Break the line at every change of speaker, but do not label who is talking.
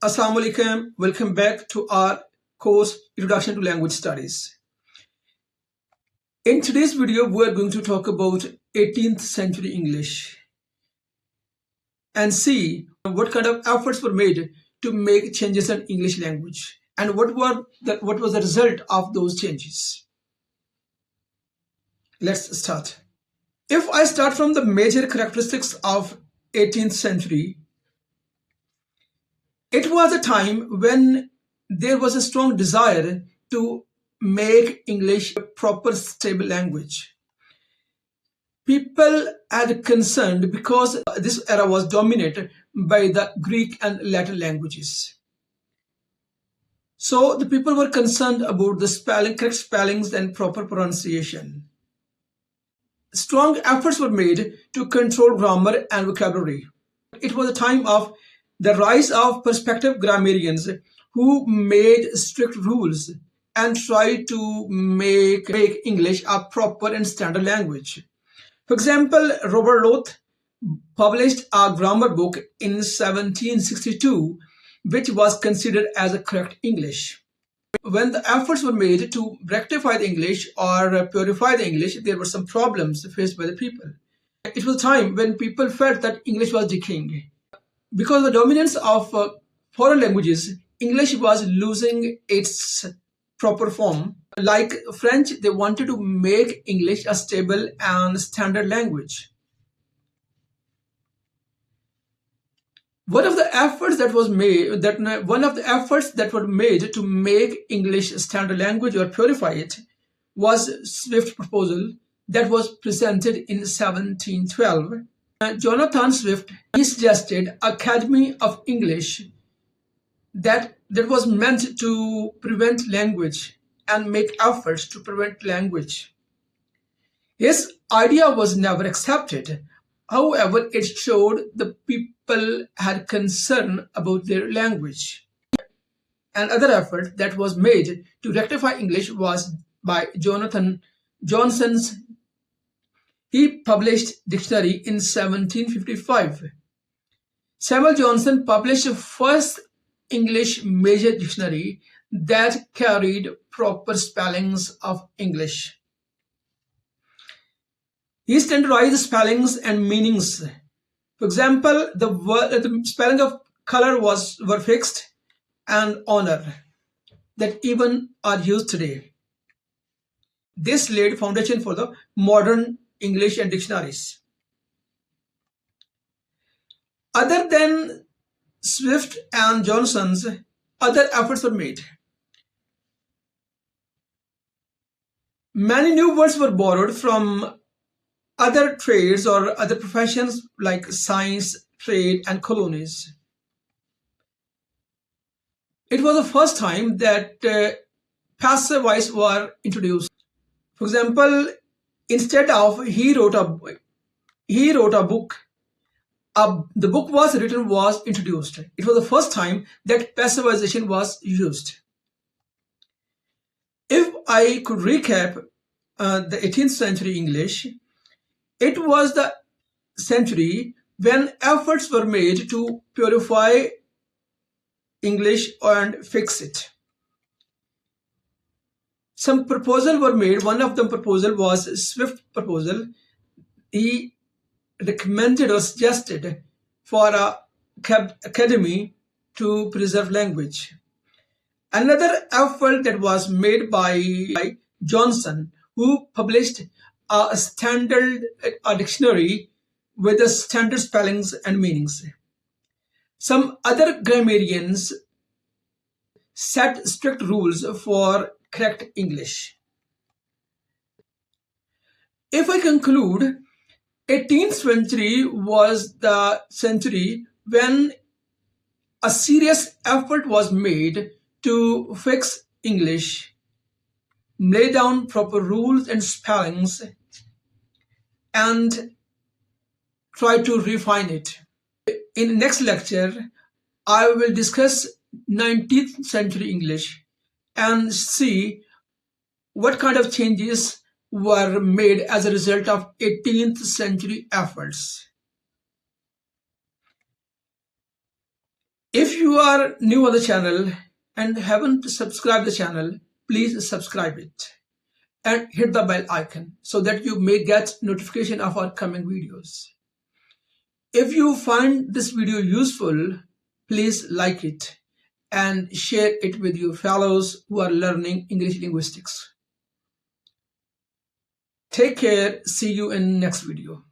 Assalamu alaikum. Welcome back to our course Introduction to Language Studies. In today's video, we are going to talk about 18th century English and see what kind of efforts were made to make changes in English language and what was the result of those changes. Let's start. If I start from the major characteristics of 18th century, it was a time when there was a strong desire to make English a proper, stable language. People had concerned because this era was dominated by the Greek and Latin languages. So the people were concerned about the correct spellings and proper pronunciation. Strong efforts were made to control grammar and vocabulary. It was a time of the rise of prescriptive grammarians who made strict rules and tried to make English a proper and standard language. For example, Robert Loth published a grammar book in 1762, which was considered as a correct English. When the efforts were made to rectify the English or purify the English, there were some problems faced by the people. It was a time when people felt that English was decaying. Because of the dominance of foreign languages, English was losing its proper form. Like French, they wanted to make English a stable and standard language. One of the efforts that were made to make English a standard language or purify it was Swift's proposal that was presented in 1712. Jonathan Swift, he suggested Academy of English that was meant to prevent language and make efforts to prevent language. His idea was never accepted. However, it showed the people had concern about their language. Another effort that was made to rectify English was by Johnson's. He published dictionary in 1755. Samuel Johnson published the first English major dictionary that carried proper spellings of English. He standardized spellings and meanings. For example, the spelling of color were fixed and honor that even are used today. This laid foundation for the modern English and dictionaries. Other than Swift and Johnson's, other efforts were made. Many new words were borrowed from other trades or other professions like science, trade, and colonies. It was the first time that passive voice were introduced. For example, instead of he wrote a book, the book was introduced. It was the first time that passivization was used. If I could recap the 18th century English, it was the century when efforts were made to purify English and fix it. Some proposals were made. One of the proposal was Swift's proposal. He recommended or suggested for a academy to preserve language. Another effort that was made by Johnson, who published a dictionary with the standard spellings and meanings. Some other grammarians set strict rules for correct English. If I conclude, 18th century was the century when a serious effort was made to fix English, lay down proper rules and spellings, and try to refine it. In the next lecture, I will discuss 19th century English and see what kind of changes were made as a result of 18th century efforts. If you you are new on the channel and haven't subscribed the channel, please subscribe it and hit the bell icon so that you may get notification of our coming videos. If you find this video useful, please like it and share it with your fellows who are learning English linguistics. Take care. See you in next video.